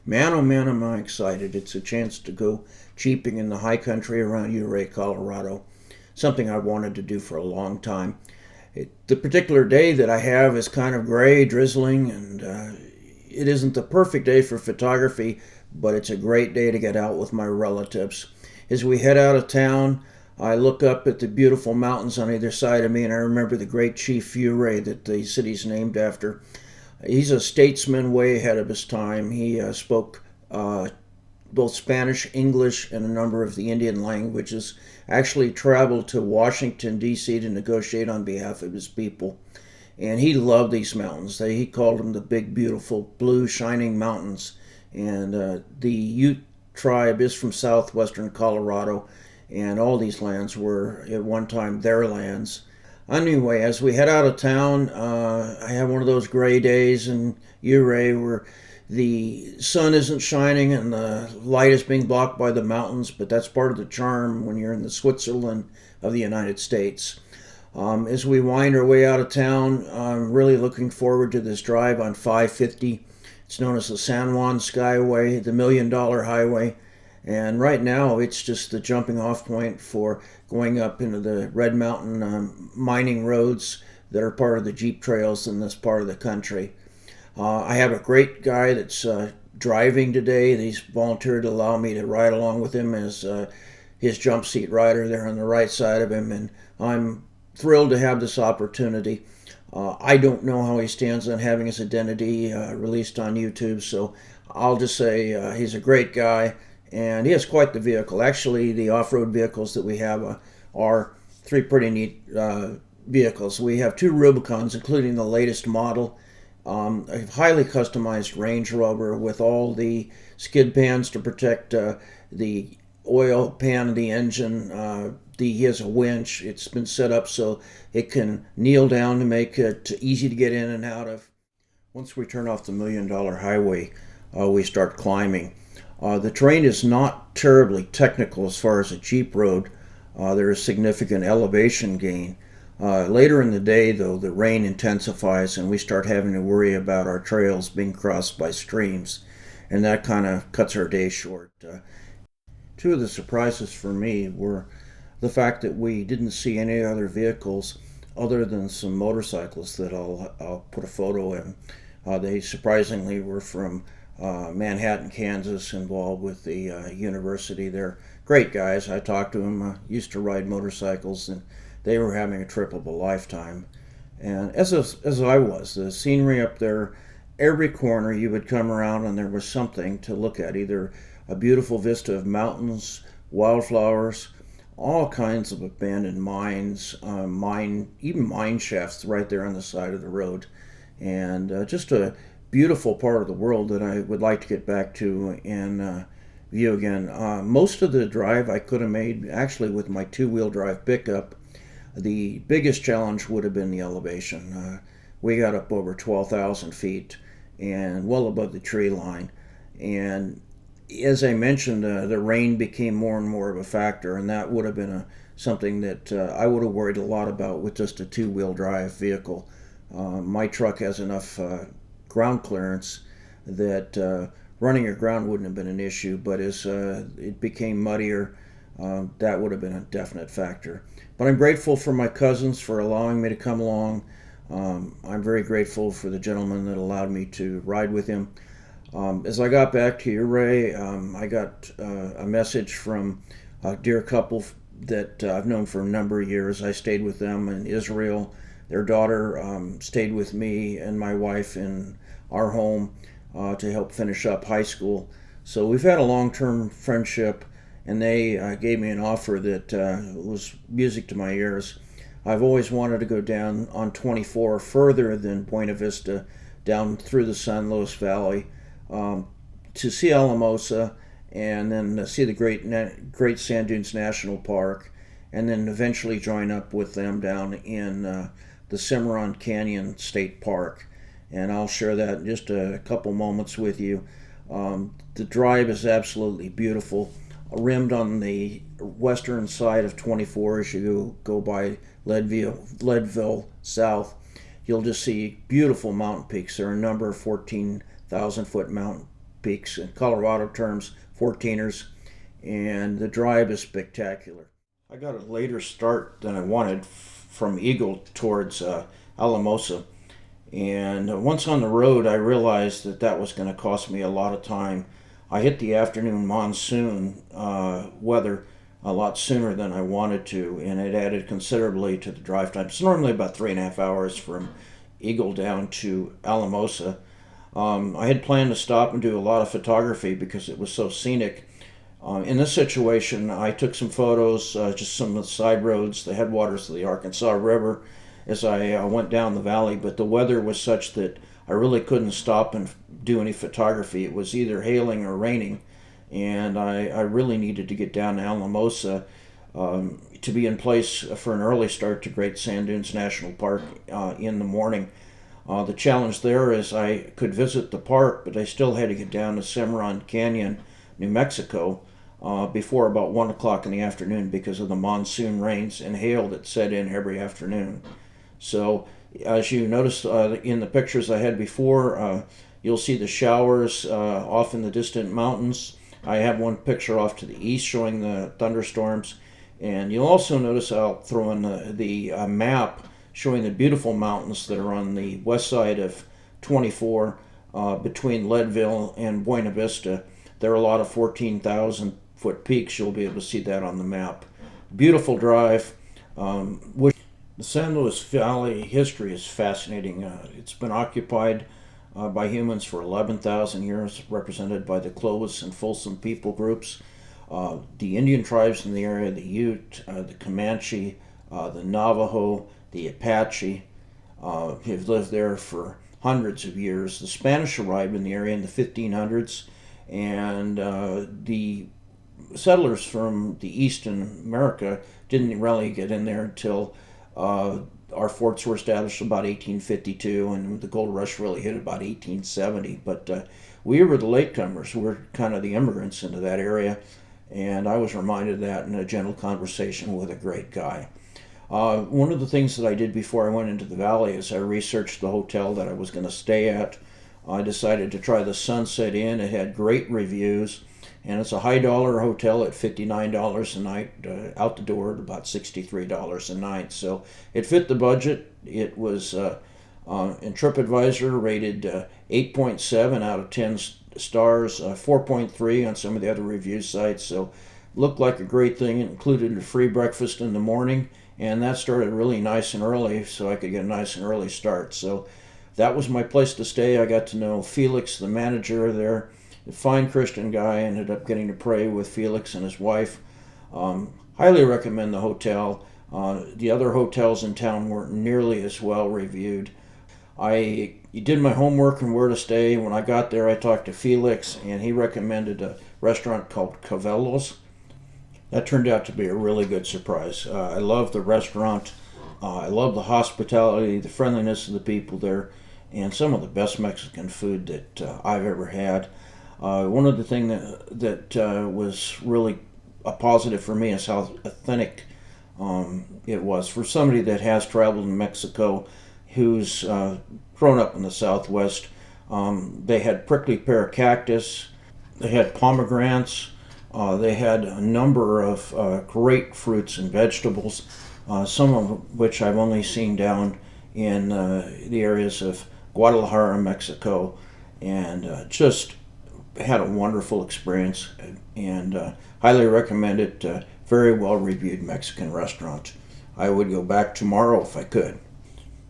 Man, oh man, am I excited. It's a chance to go jeeping in the high country around Ouray, Colorado. Something I've wanted to do for a long time. The particular day that I have is kind of gray, drizzling, and it isn't the perfect day for photography, but it's a great day to get out with my relatives. As we head out of town, I look up at the beautiful mountains on either side of me, and I remember the great Chief Ouray that the city's named after. He's a statesman way ahead of his time. He spoke both Spanish, English, and a number of the Indian languages. Actually traveled to Washington, D.C. to negotiate on behalf of his people. And he loved these mountains. He called them the big, beautiful, blue, shining mountains. And the Ute tribe is from southwestern Colorado, and all these lands were at one time their lands. Anyway, as we head out of town, I have one of those gray days in Ouray where the sun isn't shining and the light is being blocked by the mountains, but that's part of the charm when you're in the Switzerland of the United States. As we wind our way out of town, I'm really looking forward to this drive on 550. It's known as the San Juan Skyway, the $1 Million Highway. And right now, it's just the jumping off point for going up into the Red Mountain mining roads that are part of the Jeep trails in this part of the country. I have a great guy that's driving today. He's volunteered to allow me to ride along with him as his jump seat rider there on the right side of him, and I'm thrilled to have this opportunity. I don't know how he stands on having his identity released on YouTube, so I'll just say he's a great guy. And he has quite the vehicle. Actually, the off-road vehicles that we have are three pretty neat vehicles. We have two Rubicons, including the latest model, a highly customized Range Rover with all the skid pans to protect the oil pan of the engine. He has a winch. It's been set up so it can kneel down to make it easy to get in and out of. Once we turn off the $1 Million Highway, we start climbing. The terrain is not terribly technical as far as a Jeep road. There is significant elevation gain. Later in the day, though, the rain intensifies and we start having to worry about our trails being crossed by streams, and that kind of cuts our day short. Two of the surprises for me were the fact that we didn't see any other vehicles other than some motorcyclists that I'll put a photo in. They surprisingly were from Manhattan, Kansas, involved with the university. They're great guys. I talked to them. Used to ride motorcycles, and they were having a trip of a lifetime. And as I was, the scenery up there, every corner you would come around, and there was something to look at. Either a beautiful vista of mountains, wildflowers, all kinds of abandoned mines, even mine shafts right there on the side of the road, and just a beautiful part of the world that I would like to get back to and view again. Most of the drive I could have made actually with my two-wheel drive pickup. The biggest challenge would have been the elevation. We got up over 12,000 feet and well above the tree line. And as I mentioned, the rain became more and more of a factor, and that would have been something that I would have worried a lot about with just a two-wheel drive vehicle. My truck has enough ground clearance that running aground wouldn't have been an issue, but as it became muddier, that would have been a definite factor. But I'm grateful for my cousins for allowing me to come along. I'm very grateful for the gentleman that allowed me to ride with him. As I got back to Ouray, I got a message from a dear couple that I've known for a number of years. I stayed with them in Israel. Their daughter stayed with me and my wife in our home to help finish up high school. So we've had a long-term friendship, and they gave me an offer that was music to my ears. I've always wanted to go down on 24 further than Buena Vista, down through the San Luis Valley, to see Alamosa, and then see the great Sand Dunes National Park, and then eventually join up with them down in the Cimarron Canyon State Park. And I'll share that in just a couple moments with you. The drive is absolutely beautiful, rimmed on the western side of 24 as you go by Leadville South. You'll just see beautiful mountain peaks. There are a number of 14,000-foot mountain peaks, in Colorado terms, 14ers, and the drive is spectacular. I got a later start than I wanted from Eagle towards Alamosa, and once on the road, I realized that that was going to cost me a lot of time. I hit the afternoon monsoon weather a lot sooner than I wanted to, and it added considerably to the drive time. It's normally about 3.5 hours from Eagle down to Alamosa. I had planned to stop and do a lot of photography because it was so scenic. In this situation, I took some photos, just some of the side roads, the headwaters of the Arkansas River, as I went down the valley, but the weather was such that I really couldn't stop and do any photography. It was either hailing or raining, and I really needed to get down to Alamosa to be in place for an early start to Great Sand Dunes National Park in the morning. The challenge there is I could visit the park, but I still had to get down to Cimarron Canyon, New Mexico, before about 1 o'clock in the afternoon because of the monsoon rains and hail that set in every afternoon. So as you noticed in the pictures I had before, you'll see the showers off in the distant mountains. I have one picture off to the east showing the thunderstorms. And you'll also notice I'll throw in the map showing the beautiful mountains that are on the west side of 24 between Leadville and Buena Vista. There are a lot of 14,000 foot peaks. You'll be able to see that on the map. Beautiful drive. The San Luis Valley history is fascinating. It's been occupied by humans for 11,000 years, represented by the Clovis and Folsom people groups. The Indian tribes in the area, the Ute, the Comanche, the Navajo, the Apache, have lived there for hundreds of years. The Spanish arrived in the area in the 1500s, and the settlers from the East in America didn't really get in there until our forts were established about 1852, and the gold rush really hit about 1870. But we were the latecomers. We were kind of the immigrants into that area, and I was reminded of that in a gentle conversation with a great guy. One of the things that I did before I went into the valley is I researched the hotel that I was going to stay at. I decided to try the Sunset Inn. It had great reviews, and it's a high-dollar hotel at $59 a night, out the door at about $63 a night. So it fit the budget. It was in TripAdvisor rated 8.7 out of 10 stars, 4.3 on some of the other review sites. So looked like a great thing. It included a free breakfast in the morning, and that started really nice and early, so I could get a nice and early start. So that was my place to stay. I got to know Felix, the manager there, a fine Christian guy. Ended up getting to pray with Felix and his wife. Highly recommend the hotel. The other hotels in town weren't nearly as well reviewed. I did my homework on where to stay. When I got there, I talked to Felix, and he recommended a restaurant called Cavello's. That turned out to be a really good surprise. I love the restaurant. I love the hospitality, the friendliness of the people there, and some of the best Mexican food that I've ever had. One of the things that was really a positive for me is how authentic it was. For somebody that has traveled in Mexico, who's grown up in the Southwest, they had prickly pear cactus, they had pomegranates, they had a number of great fruits and vegetables, some of which I've only seen down in the areas of Guadalajara, Mexico, and just had a wonderful experience, and highly recommend it. Very well reviewed Mexican restaurant. I would go back tomorrow if I could.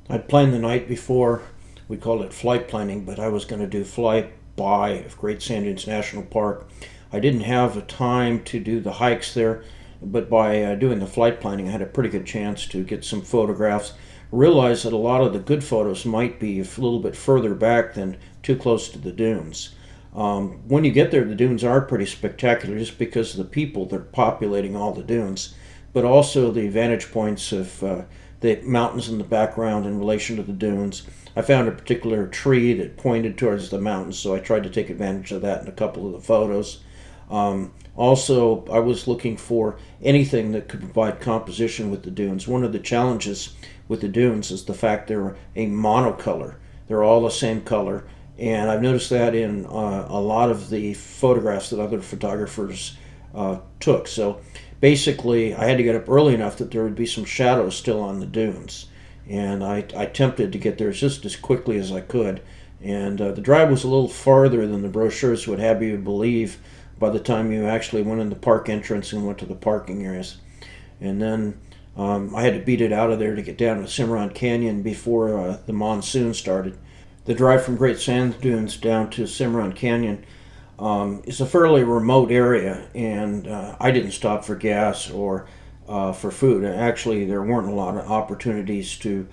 I'd planned the night before. We called it flight planning, but I was going to do fly-by of Great Sand Dunes National Park. I didn't have the time to do the hikes there, but by doing the flight planning, I had a pretty good chance to get some photographs. Realized that a lot of the good photos might be a little bit further back than too close to the dunes. When you get there, the dunes are pretty spectacular just because of the people that are populating all the dunes, but also the vantage points of the mountains in the background in relation to the dunes. I found a particular tree that pointed towards the mountains, so I tried to take advantage of that in a couple of the photos. Also, I was looking for anything that could provide composition with the dunes. One of the challenges with the dunes is the fact they're a monocolor. They're all the same color, And I've noticed that in a lot of the photographs that other photographers took. So basically, I had to get up early enough that there would be some shadows still on the dunes. And I attempted to get there just as quickly as I could. And the drive was a little farther than the brochures would have you believe by the time you actually went in the park entrance and went to the parking areas. And then I had to beat it out of there to get down to Cimarron Canyon before the monsoon started. The drive from Great Sand Dunes down to Cimarron Canyon is a fairly remote area, and I didn't stop for gas or for food. Actually, there weren't a lot of opportunities to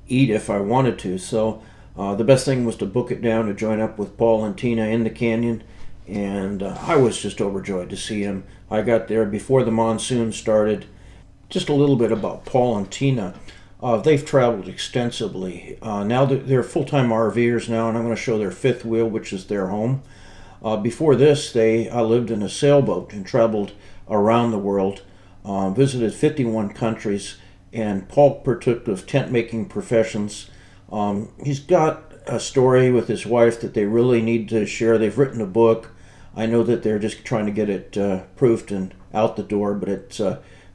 eat if I wanted to, so the best thing was to book it down to join up with Paul and Tina in the canyon, and I was just overjoyed to see him. I got there before the monsoon started. Just a little bit about Paul and Tina. They've traveled extensively. Now they're full-time RVers now, and I'm going to show their fifth wheel, which is their home. Before this, they lived in a sailboat and traveled around the world, visited 51 countries, and Paul partook of tent-making professions. He's got a story with his wife that they really need to share. They've written a book. I know that they're just trying to get it proofed and out the door, but it's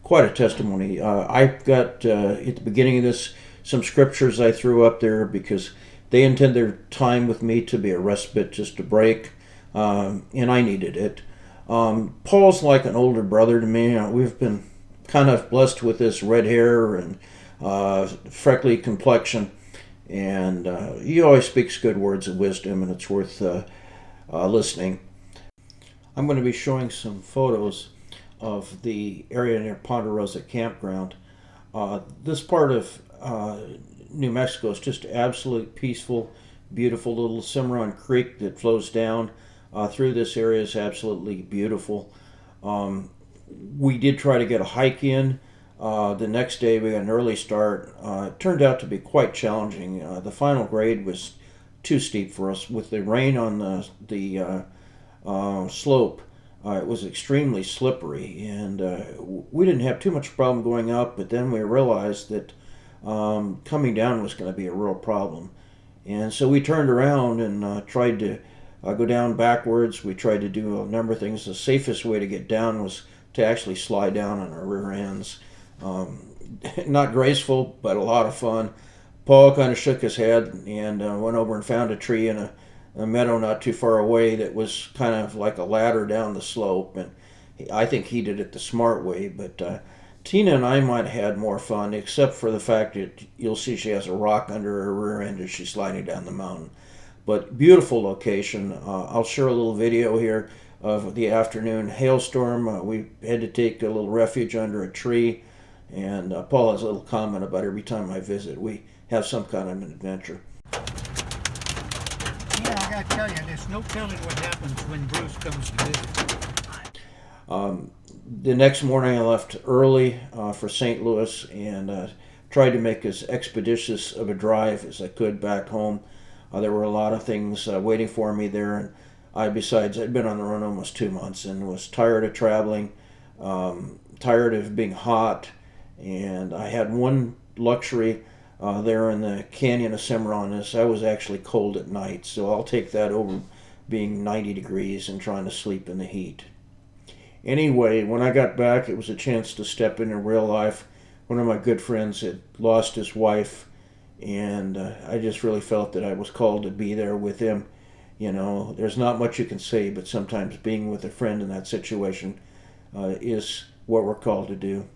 quite a testimony. I've got, at the beginning of this, some scriptures I threw up there because they intend their time with me to be a respite, just a break, and I needed it. Paul's like an older brother to me. We've been kind of blessed with this red hair and freckly complexion, and he always speaks good words of wisdom, and it's worth listening. I'm going to be showing some photos of the area near Ponderosa Campground. This part of New Mexico is just absolutely peaceful, beautiful. Little Cimarron Creek that flows down through this area is absolutely beautiful. We did try to get a hike in. The next day we got an early start. It turned out to be quite challenging. The final grade was too steep for us. With the rain on the slope, it was extremely slippery, and we didn't have too much problem going up, but then we realized that coming down was going to be a real problem. And so we turned around and tried to go down backwards. We tried to do a number of things. The safest way to get down was to actually slide down on our rear ends. Not graceful, but a lot of fun. Paul kind of shook his head and went over and found a tree in a meadow not too far away that was kind of like a ladder down the slope, and I think he did it the smart way, but Tina and I might have had more fun, except for the fact that you'll see she has a rock under her rear end as she's sliding down the mountain. But beautiful location. I'll share a little video here of the afternoon hailstorm. We had to take a little refuge under a tree, and Paul has a little comment about every time I visit we have some kind of an adventure. Yeah, I gotta tell you, there's no telling what happens when Bruce comes to visit. The next morning I left early for St. Louis and tried to make as expeditious of a drive as I could back home. There were a lot of things waiting for me there, and besides, I'd been on the run almost 2 months and was tired of traveling, tired of being hot, and I had one luxury there in the canyon of Cimarron is I was actually cold at night, so I'll take that over being 90 degrees and trying to sleep in the heat. Anyway, when I got back, it was a chance to step into real life. One of my good friends had lost his wife, and I just really felt that I was called to be there with him. You know, there's not much you can say, but sometimes being with a friend in that situation is what we're called to do.